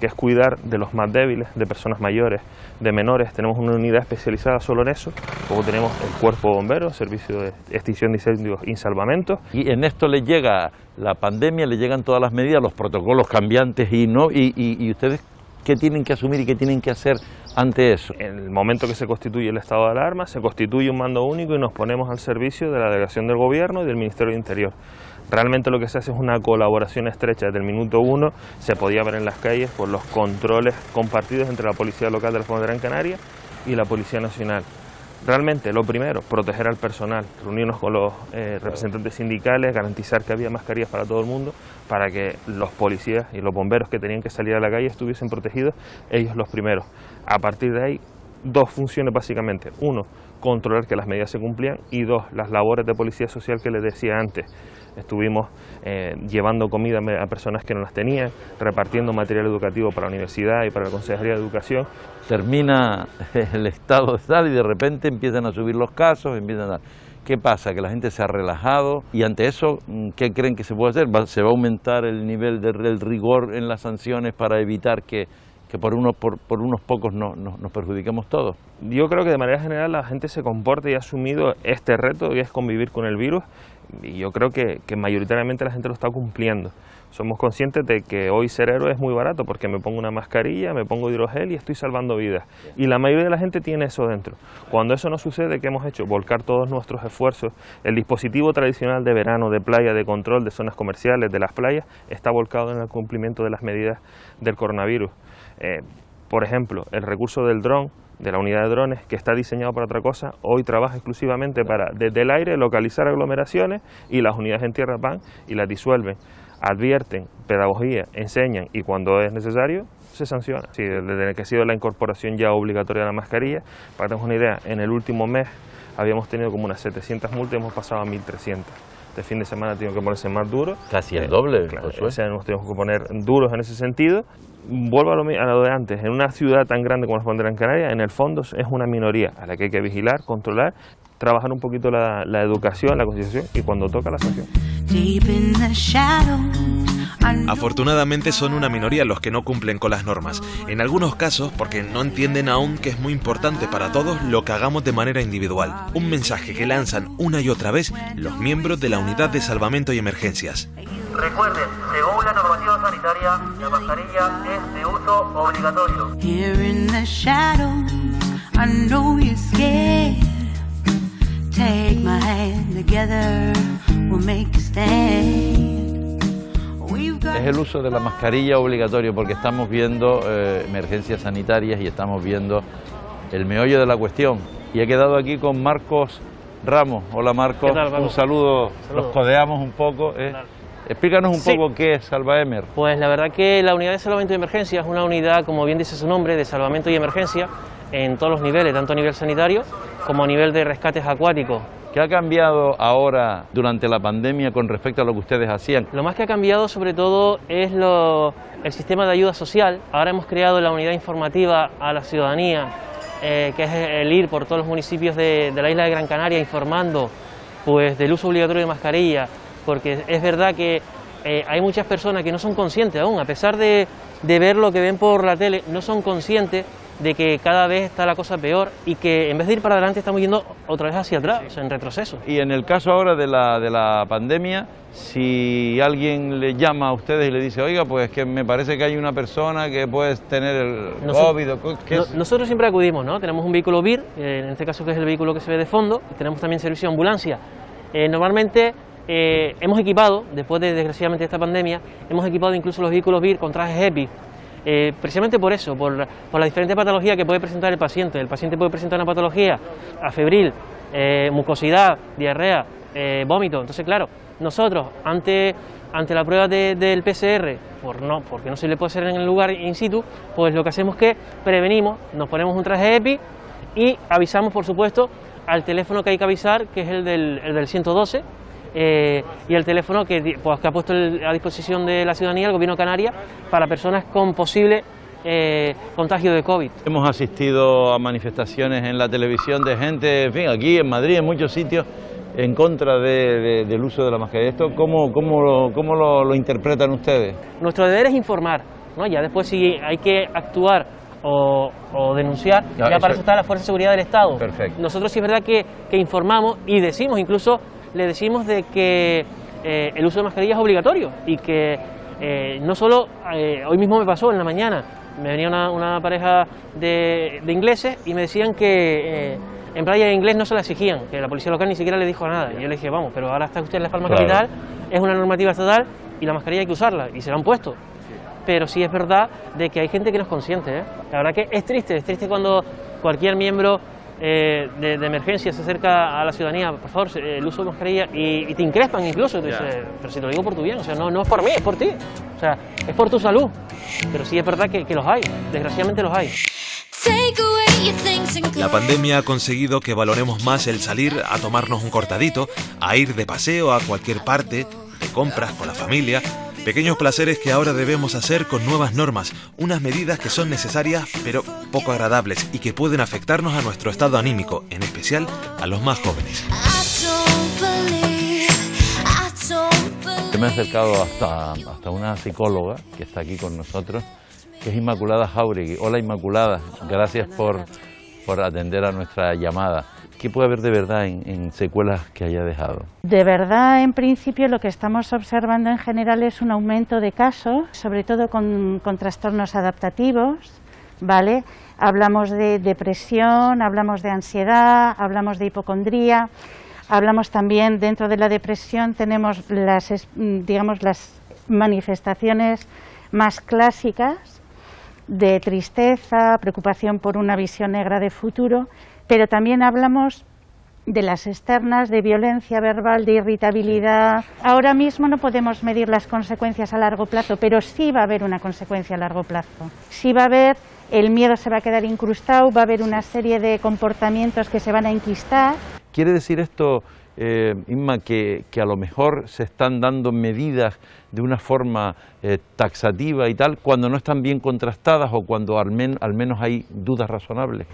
S: que es cuidar de los más débiles, de personas mayores, de menores. Tenemos una unidad especializada solo en eso, como tenemos el Cuerpo de Bomberos, Servicio de Extinción de Incendios y Salvamentos.
K: Y en esto le llega la pandemia, le llegan todas las medidas, los protocolos cambiantes y ustedes, ¿qué tienen que asumir y qué tienen que hacer ante eso?
S: En el momento que se constituye el estado de alarma, se constituye un mando único y nos ponemos al servicio de la delegación del Gobierno y del Ministerio de Interior. Realmente lo que se hace es una colaboración estrecha. Desde el minuto 1 se podía ver en las calles por los controles compartidos entre la Policía Local de Las Palmas de Gran Canaria y la Policía Nacional. Realmente, lo primero, proteger al personal, reunirnos con los representantes sindicales, garantizar que había mascarillas para todo el mundo, para que los policías y los bomberos que tenían que salir a la calle estuviesen protegidos, ellos los primeros. A partir de ahí, dos funciones básicamente. Uno, controlar que las medidas se cumplían, y dos, las labores de policía social que les decía antes. Estuvimos llevando comida a personas que no las tenían, repartiendo material educativo para la universidad y para la Consejería de Educación.
K: Termina el estado de tal y de repente empiezan a subir los casos, ¿qué pasa? Que la gente se ha relajado y ante eso, ¿qué creen que se puede hacer? ¿Se va a aumentar el nivel del rigor en las sanciones para evitar que por unos pocos nos perjudiquemos todos?
S: Yo creo que de manera general la gente se comporta y ha asumido este reto que es convivir con el virus, y yo creo que mayoritariamente la gente lo está cumpliendo. Somos conscientes de que hoy ser héroe es muy barato porque me pongo una mascarilla, me pongo hidrogel y estoy salvando vidas. Y la mayoría de la gente tiene eso dentro. Cuando eso no sucede, ¿qué hemos hecho? Volcar todos nuestros esfuerzos. El dispositivo tradicional de verano, de playa, de control de zonas comerciales, de las playas, está volcado en el cumplimiento de las medidas del coronavirus. Por ejemplo, el recurso del dron, de la unidad de drones, que está diseñado para otra cosa, hoy trabaja exclusivamente para, desde el aire, localizar aglomeraciones, y las unidades en tierra van y las disuelven. Advierten, pedagogía, enseñan, y cuando es necesario se sanciona. Sí, desde que ha sido la incorporación ya obligatoria de la mascarilla, para que tengas una idea, en el último mes habíamos tenido como unas 700 multas y hemos pasado a 1.300. Este fin de semana tengo que ponerse más duro.
K: Casi el doble.
S: Claro, o sea, nos tenemos que poner duros en ese sentido. Vuelvo a lo de antes, en una ciudad tan grande como Las Palmas de Gran Canaria, en el fondo es una minoría a la que hay que vigilar, controlar, trabajar un poquito la educación, la concienciación, y cuando toca la sanción.
J: Afortunadamente son una minoría los que no cumplen con las normas, en algunos casos porque no entienden aún que es muy importante para todos lo que hagamos de manera individual, un mensaje que lanzan una y otra vez los miembros de la Unidad de Salvamento y Emergencias.
T: Recuerden, según la normativa sanitaria, la mascarilla es de uso obligatorio.
I: Here in the shadows, I know you're scared. Take my together we'll make a stand.
K: Es el uso de la mascarilla obligatorio porque estamos viendo emergencias sanitarias y estamos viendo el meollo de la cuestión. Y he quedado aquí con Marcos Ramos. Hola Marcos,
U: ¿Qué tal, Paco?
K: un saludo. Nos codeamos un poco. Explícanos un poco qué es Salvaemer.
U: Pues la verdad que la unidad de salvamento y emergencia es una unidad, como bien dice su nombre, de salvamento y emergencia en todos los niveles, tanto a nivel sanitario como a nivel de rescates acuáticos.
K: ¿Qué ha cambiado ahora durante la pandemia con respecto a lo que ustedes hacían?
U: Lo más que ha cambiado sobre todo es el sistema de ayuda social. Ahora hemos creado la unidad informativa a la ciudadanía, que es el ir por todos los municipios de la isla de Gran Canaria informando pues, del uso obligatorio de mascarilla, porque es verdad que hay muchas personas que no son conscientes aún, a pesar de ver lo que ven por la tele, no son conscientes de que cada vez está la cosa peor y que en vez de ir para adelante estamos yendo otra vez hacia atrás, o sea, en retroceso.
K: Y en el caso ahora de la pandemia, si alguien le llama a ustedes y le dice, oiga, pues que me parece que hay una persona que puede tener el COVID,
U: nosotros siempre acudimos, ¿no? Tenemos un vehículo BIR, en este caso que es el vehículo que se ve de fondo, y tenemos también servicio de ambulancia. Normalmente hemos equipado, después de desgraciadamente esta pandemia, hemos equipado incluso los vehículos BIR con trajes EPI, precisamente por eso, por la diferente patología que puede presentar el paciente. El paciente puede presentar una patología afebril, mucosidad, diarrea, vómito. Entonces, claro, nosotros ante la prueba del PCR, porque no se le puede hacer en el lugar in situ, pues lo que hacemos es que prevenimos, nos ponemos un traje EPI y avisamos, por supuesto, al teléfono que hay que avisar, que es el del 112, y el teléfono que ha puesto a disposición de la ciudadanía el Gobierno de Canarias para personas con posible contagio de COVID.
K: Hemos asistido a manifestaciones en la televisión de gente, en fin, aquí en Madrid, en muchos sitios, en contra del uso de la mascarilla. ¿Esto cómo lo interpretan ustedes?
U: Nuestro deber es informar, ¿no? Ya después si hay que actuar o denunciar, ya para eso está la Fuerza de Seguridad del Estado.
K: Perfecto.
U: Nosotros sí es verdad que informamos y decimos, incluso le decimos de que el uso de mascarilla es obligatorio y que no solo, hoy mismo me pasó en la mañana, me venía una pareja de ingleses y me decían que en Playa de Inglés no se la exigían, que la policía local ni siquiera le dijo nada. Y yo le dije, vamos, pero ahora está usted en La Palma Capital, es una normativa estatal y la mascarilla hay que usarla y se la han puesto. Pero sí es verdad de que hay gente que no es consciente, ¿eh? La verdad que es triste cuando cualquier miembro de emergencia se acerca a la ciudadanía, por favor, el uso de mascarilla, y te increspan incluso, y te dice, pero si te lo digo por tu bien, o sea, no es por mí, es por ti, o sea, es por tu salud. Pero sí es verdad que los hay, desgraciadamente los hay.
J: La pandemia ha conseguido que valoremos más el salir a tomarnos un cortadito, a ir de paseo a cualquier parte, de compras con la familia. Pequeños placeres que ahora debemos hacer con nuevas normas, unas medidas que son necesarias pero poco agradables y que pueden afectarnos a nuestro estado anímico, en especial a los más jóvenes.
K: Yo me he acercado hasta una psicóloga que está aquí con nosotros, que es Inmaculada Jáuregui. Hola Inmaculada, gracias por atender a nuestra llamada. ¿Qué puede haber de verdad en secuelas que haya dejado?
V: De verdad, en principio, lo que estamos observando en general es un aumento de casos, sobre todo con trastornos adaptativos, ¿vale? Hablamos de depresión, hablamos de ansiedad, hablamos de hipocondría, hablamos también, dentro de la depresión, tenemos las manifestaciones más clásicas de tristeza, preocupación por una visión negra de futuro, pero también hablamos de las externas, de violencia verbal, de irritabilidad. Ahora mismo no podemos medir las consecuencias a largo plazo, pero sí va a haber una consecuencia a largo plazo. Sí va a haber, el miedo se va a quedar incrustado, va a haber una serie de comportamientos que se van a enquistar.
K: ¿Quiere decir esto, Inma, que a lo mejor se están dando medidas de una forma taxativa y tal, cuando no están bien contrastadas o cuando al menos hay dudas razonables?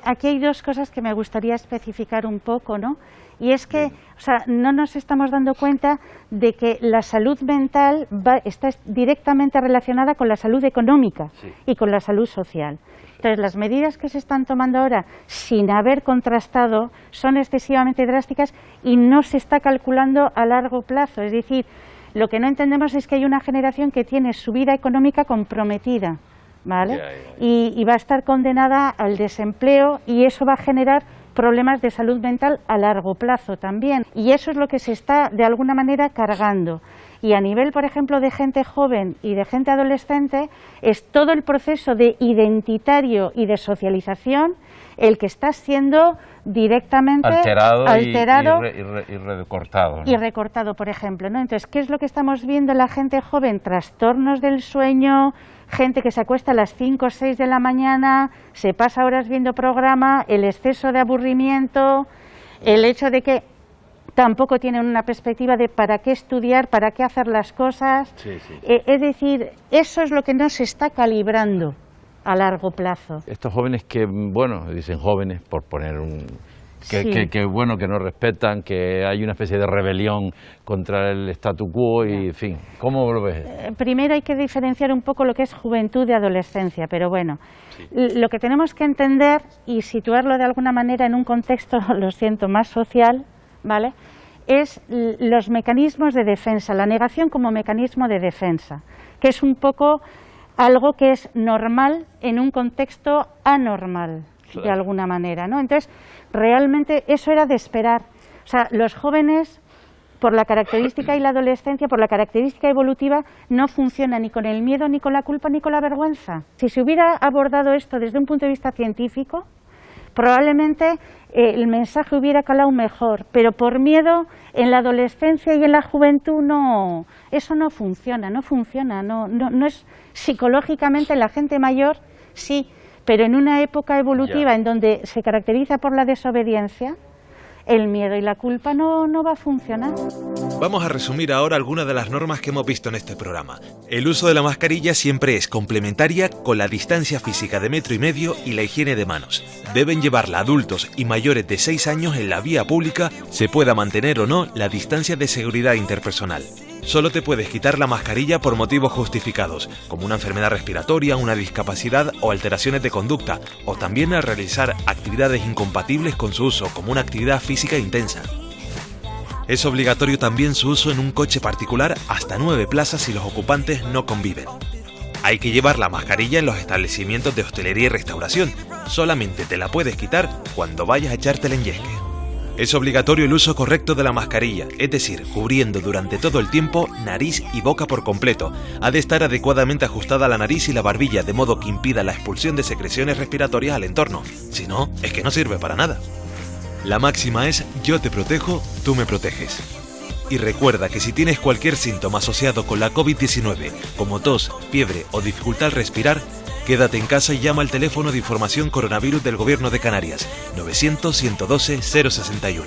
V: Aquí hay dos cosas que me gustaría especificar un poco, ¿no? Y es que, o sea, no nos estamos dando cuenta de que la salud mental está directamente relacionada con la salud económica y con la salud social. Entonces, las medidas que se están tomando ahora, sin haber contrastado, son excesivamente drásticas y no se está calculando a largo plazo. Es decir, lo que no entendemos es que hay una generación que tiene su vida económica comprometida, ¿vale? Y va a estar condenada al desempleo, y eso va a generar problemas de salud mental a largo plazo también. Y eso es lo que se está de alguna manera cargando. Y a nivel, por ejemplo, de gente joven y de gente adolescente, es todo el proceso de identitario y de socialización el que está siendo directamente alterado
K: y recortado, ¿no?
V: Y recortado, por ejemplo, ¿no? Entonces, ¿qué es lo que estamos viendo en la gente joven? Trastornos del sueño, gente que se acuesta a las 5 o 6 de la mañana, se pasa horas viendo programa, el exceso de aburrimiento, el hecho de que tampoco tienen una perspectiva de para qué estudiar, para qué hacer las cosas.
K: Sí, sí.
V: Es decir, eso es lo que no se está calibrando a largo plazo.
K: Estos jóvenes que, bueno, dicen jóvenes por poner un... Que bueno, que no respetan, que hay una especie de rebelión contra el statu quo y, en fin, ¿cómo lo ves?
V: Primero hay que diferenciar un poco lo que es juventud de adolescencia, pero bueno, lo que tenemos que entender y situarlo de alguna manera en un contexto, lo siento, más social, ¿vale?, es los mecanismos de defensa, la negación como mecanismo de defensa, que es un poco algo que es normal en un contexto anormal, de alguna manera, ¿no? Entonces, realmente eso era de esperar. O sea, los jóvenes, por la característica y la adolescencia, por la característica evolutiva, no funcionan ni con el miedo, ni con la culpa, ni con la vergüenza. Si se hubiera abordado esto desde un punto de vista científico, probablemente el mensaje hubiera calado mejor, pero por miedo en la adolescencia y en la juventud no, eso no funciona, no es psicológicamente la gente mayor, sí, pero en una época evolutiva en donde se caracteriza por la desobediencia, el miedo y la culpa no va a funcionar.
J: Vamos a resumir ahora algunas de las normas que hemos visto en este programa. El uso de la mascarilla siempre es complementaria con la distancia física de 1,5 metros y la higiene de manos. Deben llevarla adultos y mayores de 6 años en la vía pública, se pueda mantener o no la distancia de seguridad interpersonal. Solo te puedes quitar la mascarilla por motivos justificados, como una enfermedad respiratoria, una discapacidad o alteraciones de conducta, o también al realizar actividades incompatibles con su uso, como una actividad física intensa. Es obligatorio también su uso en un coche particular hasta 9 plazas si los ocupantes no conviven. Hay que llevar la mascarilla en los establecimientos de hostelería y restauración, solamente te la puedes quitar cuando vayas a echarte el enyesque. Es obligatorio el uso correcto de la mascarilla, es decir, cubriendo durante todo el tiempo nariz y boca por completo. Ha de estar adecuadamente ajustada a la nariz y la barbilla, de modo que impida la expulsión de secreciones respiratorias al entorno. Si no, es que no sirve para nada. La máxima es: yo te protejo, tú me proteges. Y recuerda que si tienes cualquier síntoma asociado con la COVID-19, como tos, fiebre o dificultad al respirar, quédate en casa y llama al teléfono de información coronavirus del Gobierno de Canarias, 900-112-061.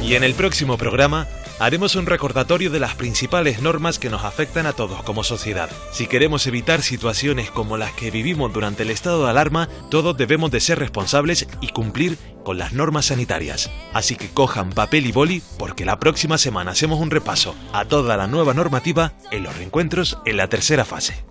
J: Y en el próximo programa haremos un recordatorio de las principales normas que nos afectan a todos como sociedad. Si queremos evitar situaciones como las que vivimos durante el estado de alarma, todos debemos de ser responsables y cumplir con las normas sanitarias. Así que cojan papel y boli, porque la próxima semana hacemos un repaso a toda la nueva normativa en los reencuentros en la tercera fase.